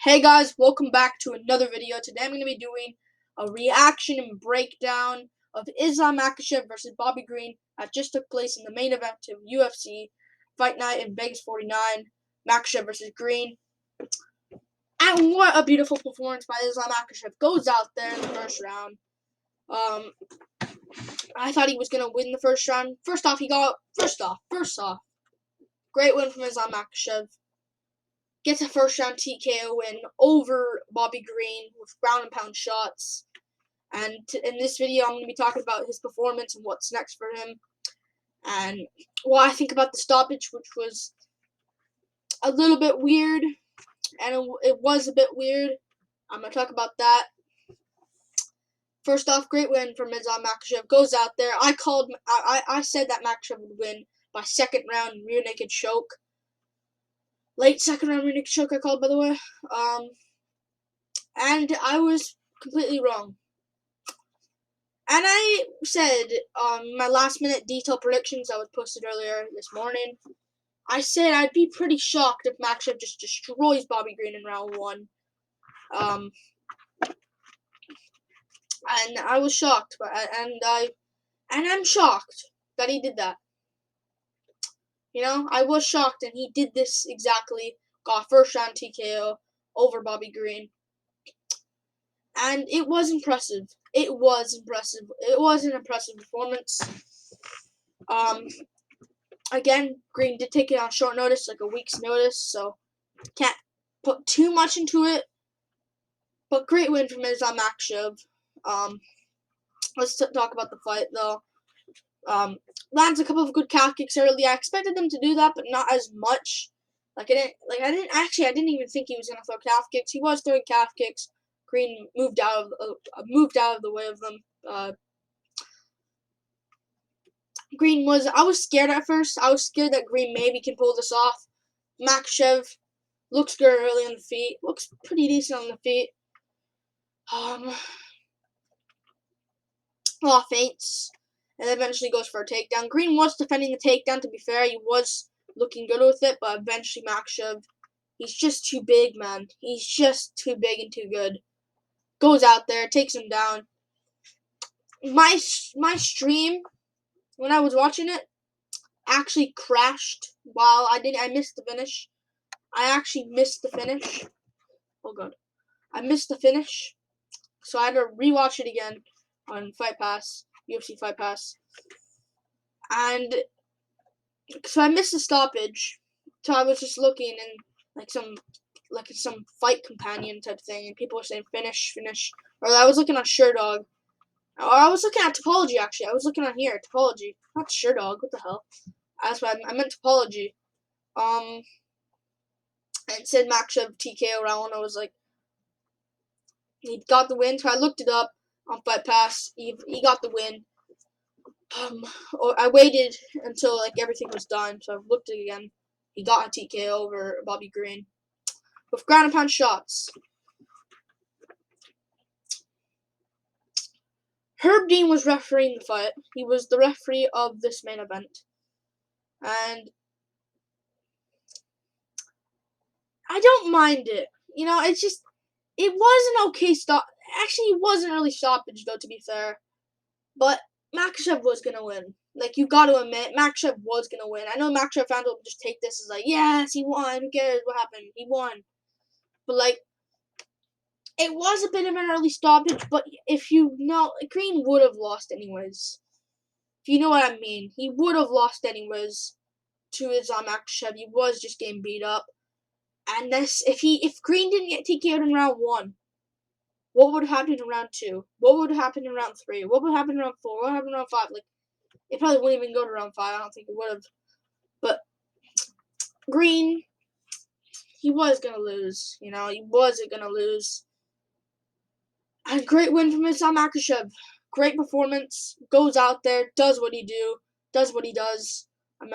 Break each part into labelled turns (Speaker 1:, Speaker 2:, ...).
Speaker 1: Hey guys, welcome back to another video. Today I'm going to be doing a reaction and breakdown of Islam Makhachev versus Bobby Green that just took place in the main event of UFC Fight Night in Vegas 49, Makhachev versus Green. And what a beautiful performance by Islam Makhachev. Goes out there in the first round. I thought he was going to win the first round. First off, great win from Islam Makhachev. Gets a first round TKO win over Bobby Green with ground and pound shots. And in this video, I'm going to be talking about his performance and what's next for him. And what I think about the stoppage, which was a little bit weird. And it was a bit weird. I'm going to talk about that. First off, great win from Islam Makhachev. Goes out there. I said that Makhachev would win by second round rear naked choke. Late second round rear naked choke, I called, by the way. And I was completely wrong. And I said, my last minute detailed predictions that was posted earlier this morning, I said I'd be pretty shocked if Makhachev just destroys Bobby Green in round one. And I was shocked, and I'm shocked that he did that. You know, I was shocked, and he did this exactly. Got first round TKO over Bobby Green. And it was impressive. It was an impressive performance. Again, Green did take it on short notice, like a week's notice, so can't put too much into it. But great win from Islam Makhachev. Let's talk about the fight, though. Lands a couple of good calf kicks early. I expected them to do that, but not as much. I didn't even think he was gonna throw calf kicks. He was throwing calf kicks. Green moved out of the way of them. I was scared at first. I was scared that Green maybe can pull this off. Makhachev looks good early on the feet. Looks pretty decent on the feet. Feints. And eventually goes for a takedown. Green was defending the takedown, to be fair. He was looking good with it, but eventually Makhachev, he's just too big, man. He's just too big and too good. Goes out there, takes him down. My stream, when I was watching it, actually crashed while I missed the finish. I actually missed the finish. Oh god. I missed the finish. So I had to rewatch it again on Fight Pass, UFC Fight Pass. And so I missed the stoppage. So I was just looking and some fight companion type thing, and people were saying finish. Or I was looking on SureDog. Or I was looking at Topology, actually. I was looking on here, Topology. Not SureDog, what the hell? That's why I meant Topology. And it said Makhachev TKO round one. I was like, he got the win. So I looked it up on Fight Pass. He got the win. I waited until everything was done, so I looked it again. He got a TKO over Bobby Green with ground and pound shots. Herb Dean was refereeing the fight. He was the referee of this main event, and I don't mind it. You know, it was an okay stop. Actually, it wasn't really stoppage, though, to be fair. But Makhachev was going to win. You got to admit, Makhachev was going to win. I know Makhachev fans will just take this as yes, he won. Who cares what happened? He won. But, it was a bit of an early stoppage, but if you know, Green would have lost anyways. If you know what I mean. He would have lost anyways to Islam Makhachev. He was just getting beat up. And if Green didn't get TKO'd in round one, what would happen in round two? What would happen in round three? What would happen in round four? What would happen in round five? It probably wouldn't even go to round five. I don't think it would have. But Green, he was going to lose. You know, he wasn't going to lose. And great win from Islam Makhachev. Great performance. Goes out there, does what he does. And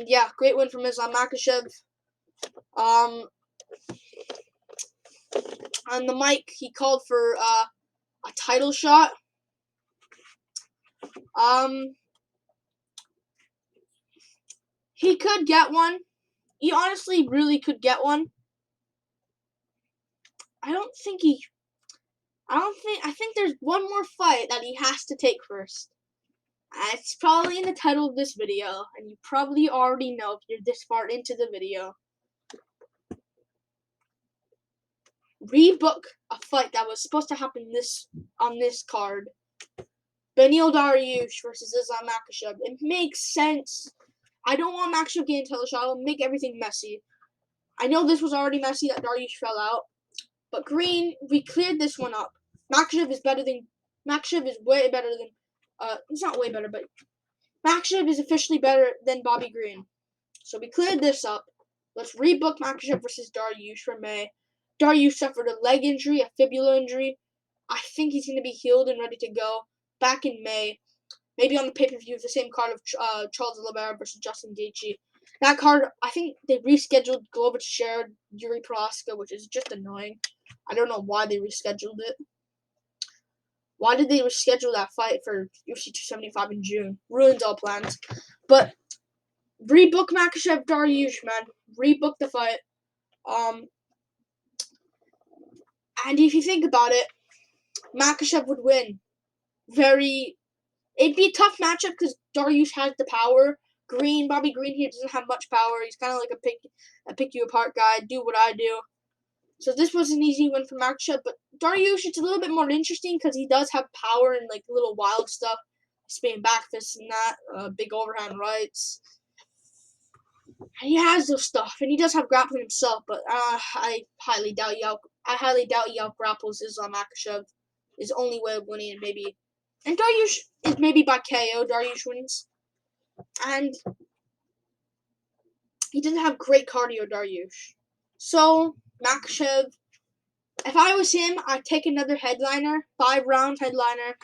Speaker 1: yeah, great win from Islam Makhachev. On the mic, he called for a title shot. He could get one. He honestly really could get one. I don't think I think there's one more fight that he has to take first. It's probably in the title of this video, and you probably already know if you're this far into the video. Rebook a fight that was supposed to happen on this card. Beneil Dariush versus Islam Makhachev. It makes sense. I don't want Makhachev getting title shot. It'll make everything messy. I know this was already messy that Dariush fell out, but Green, we cleared this one up. Makhachev is way better than. It's not way better, but Makhachev is officially better than Bobby Green. So we cleared this up. Let's rebook Makhachev versus Dariush for May. Dariush suffered a leg injury, a fibula injury. I think he's going to be healed and ready to go back in May. Maybe on the pay-per-view, the same card of Charles Oliveira versus Justin Gaethje. That card, I think they rescheduled Glover Teixeira, Yuri Prohaska, which is just annoying. I don't know why they rescheduled it. Why did they reschedule that fight for UFC 275 in June? Ruins all plans. But rebook Makhachev Dariush, man. Rebook the fight. And if you think about it, Makhachev would win. It'd be a tough matchup because Dariush has the power. Bobby Green here doesn't have much power. He's kind of like a pick you apart guy. Do what I do. So this was an easy win for Makhachev, but Dariush, it's a little bit more interesting because he does have power and like little wild stuff, spinning back fists and that, big overhand rights. And he has those stuff, and he does have grappling himself. But I highly doubt he outgrapples Islam Makhachev. His only way of winning, maybe, and Dariush is maybe by KO. Dariush wins, and he doesn't have great cardio. Dariush, so Makhachev. If I was him, I'd take another headliner, 5-round headliner,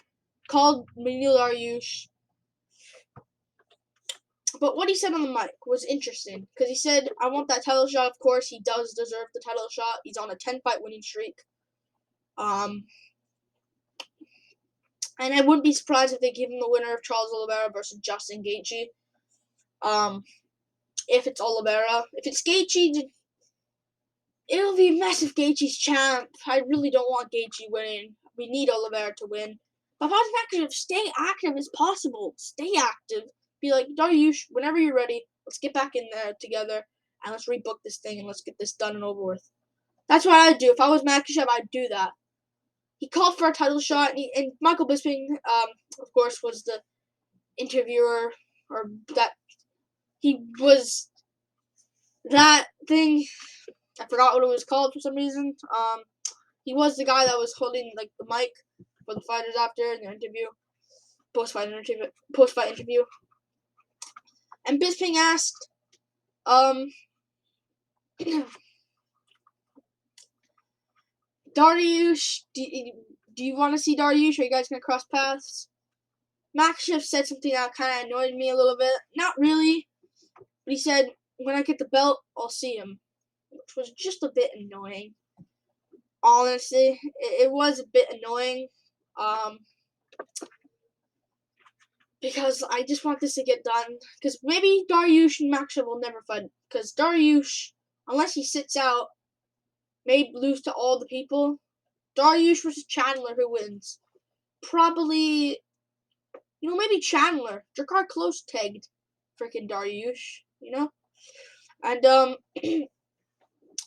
Speaker 1: called Beneil Dariush. But what he said on the mic was interesting, because he said, I want that title shot. Of course, he does deserve the title shot. He's on a 10-fight winning streak. And I wouldn't be surprised if they give him the winner of Charles Oliveira versus Justin Gaethje. If it's Oliveira. If it's Gaethje, it'll be a massive Gaethje's champ. I really don't want Gaethje winning. We need Oliveira to win. But if I was Makhachev, stay active as possible. Stay active. Be like, Dariush, whenever you're ready, let's get back in there together and let's rebook this thing and let's get this done and over with. That's what I'd do. If I was Makhachev, I'd do that. He called for a title shot, and Michael Bisping, of course, was the interviewer, or that he was that thing. I forgot what it was called for some reason. He was the guy that was holding like the mic for the fighters after in their interview, post-fight interview. And Bisping asked, Dariush, do you want to see Dariush? Are you guys gonna cross paths? Makhachev said something that kind of annoyed me a little bit. Not really, but he said, when I get the belt, I'll see him, which was just a bit annoying. Honestly, it was a bit annoying. Because I just want this to get done. Because maybe Dariush and Makhachev will never fight. Because Dariush, unless he sits out, may lose to all the people. Dariush versus Chandler, who wins? Probably, maybe Chandler. Jakar close tagged freaking Dariush, And,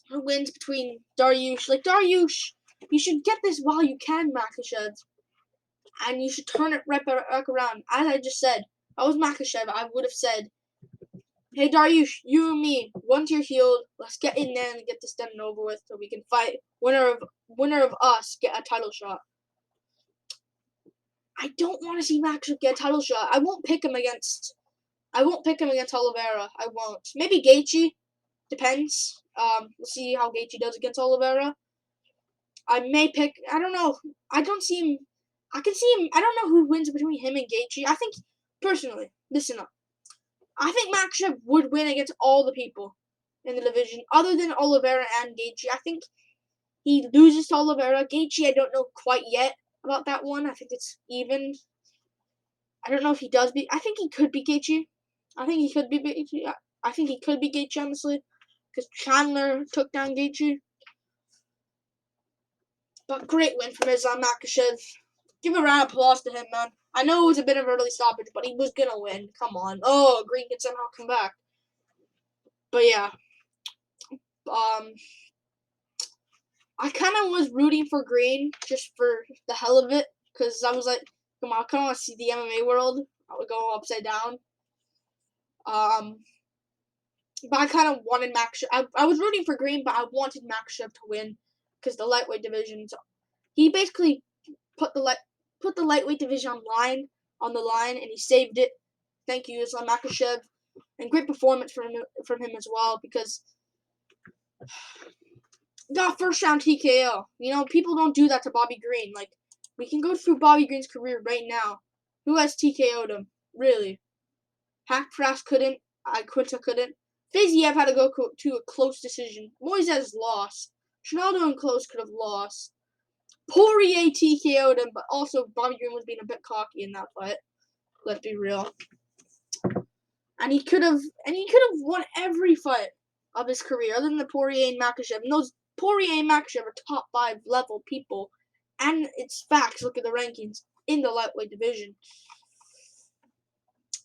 Speaker 1: who wins between Dariush? Like, Dariush, you should get this while you can, Makhachev. And you should turn it right back around. As I just said, if I was Makhachev, I would have said, hey, Dariush, you and me, once you're healed, let's get in there and get this done and over with so we can fight. Winner of us get a title shot. I don't want to see Makhachev get a title shot. I won't pick him against Oliveira. I won't. Maybe Gaethje. Depends. We'll see how Gaethje does against Oliveira. I may pick. I don't know. I don't see him. I can see him. I don't know who wins between him and Gaethje. I think, personally, listen up. I think Makhachev would win against all the people in the division, other than Oliveira and Gaethje. I think he loses to Oliveira. Gaethje, I don't know quite yet about that one. I think it's even. I don't know if he does beat. I think he could beat Gaethje. I think he could beat Gaethje. I think he could beat Gaethje, honestly, because Chandler took down Gaethje. But great win from Islam Makhachev. Give a round of applause to him, man. I know it was a bit of early stoppage, but he was gonna win. Come on. Oh, Green can somehow come back. But yeah. I kind of was rooting for Green just for the hell of it, because I was like, come on, I kind of want to see the MMA world. I would go upside down. But I kind of wanted Makhachev. I was rooting for Green, but I wanted Makhachev to win because the lightweight division. He basically put the lightweight division on the line, and he saved it. Thank you, Islam Makhachev, and great performance from him as well, because got first round TKO. You know, people don't do that to Bobby Green. Like, we can go through Bobby Green's career right now. Who has TKO'd him? Really? Hackfrass couldn't. Quinta couldn't. Fiziev had to go to a close decision. Moises lost. Ronaldo and Close could have lost. Poirier TKO'd him, but also Bobby Green was being a bit cocky in that fight. Let's be real. And he could have won every fight of his career, other than the Poirier and Makhachev. And those Poirier and Makhachev are top 5 level people. And it's facts. Look at the rankings in the lightweight division.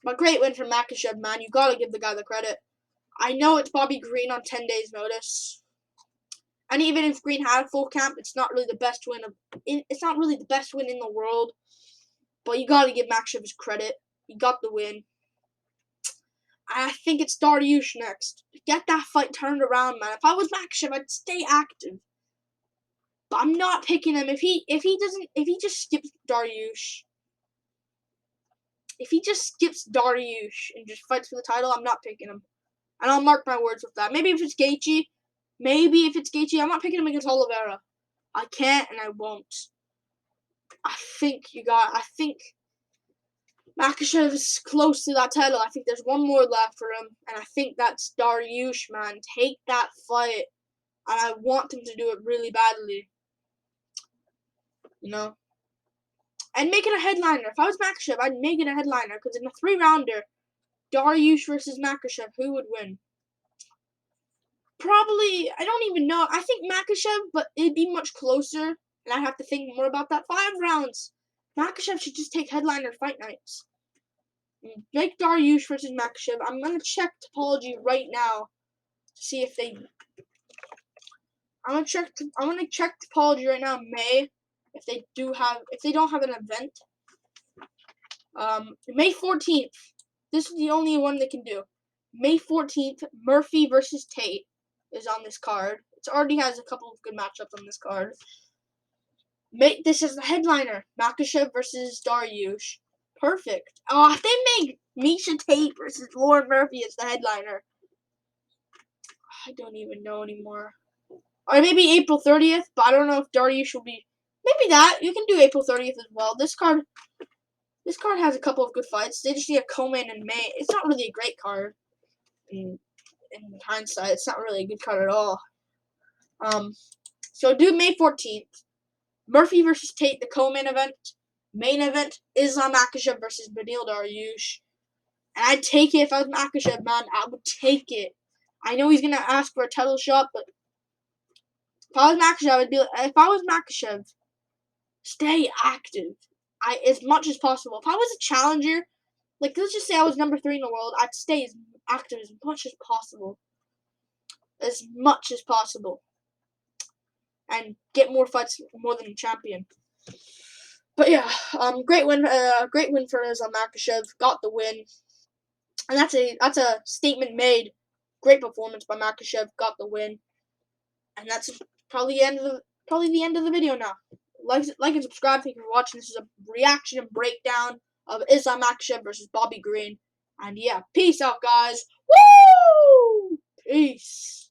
Speaker 1: But great win for Makhachev, man. You gotta give the guy the credit. I know it's Bobby Green on 10 days' notice. And even if Green had a full camp, it's not really the best win in the world. But you gotta give Makhachev his credit. He got the win. I think it's Dariush next. Get that fight turned around, man. If I was Makhachev, I'd stay active. But I'm not picking him. If he just skips Dariush. If he just skips Dariush and just fights for the title, I'm not picking him. And I'll mark my words with that. Maybe if it's Gaethje, I'm not picking him against Oliveira. I can't and I won't. I think Makhachev is close to that title. I think there's one more left for him, and I think that's Dariush, man. Take that fight, and I want him to do it really badly. You know? And make it a headliner. If I was Makhachev, I'd make it a headliner, because in a 3-rounder, Dariush versus Makhachev, who would win? Probably, I don't even know. I think Makhachev, but it'd be much closer, and I'd have to think more about that. 5 rounds. Makhachev should just take headliner fight nights. Make Dariush versus Makhachev. I'm gonna check Topology right now to see if they. I'm gonna check Topology right now. May, if they don't have an event. May 14th. This is the only one they can do. May 14th, Murphy versus Tate is on this card. It already has a couple of good matchups on this card. This is the headliner. Makhachev versus Dariush. Perfect. Oh, if they make Miesha Tate versus Lauren Murphy as the headliner. I don't even know anymore. Or maybe April 30th, but I don't know if Dariush will be. Maybe that. You can do April 30th as well. This card has a couple of good fights. They just need a co-main in May. It's not really a great card. In hindsight, it's not really a good card at all. So do May 14th. Murphy versus Tate, the co-main event. Main event, Islam Makhachev versus Beneil Dariush. And I'd take it if I was Makhachev, man. I would take it. I know he's going to ask for a title shot, but if I was Makhachev, stay active. As much as possible. If I was a challenger, like, let's just say I was number 3 in the world, I'd stay as active as much as possible. As much as possible. And get more fights more than a champion. But yeah, great win for Islam Makhachev. Got the win, and that's a statement made. Great performance by Makhachev. Got the win, and that's probably the end of the video now. Like and subscribe. Thank you for watching. This is a reaction and breakdown of Islam Makhachev versus Bobby Green. And yeah, peace out, guys. Woo! Peace.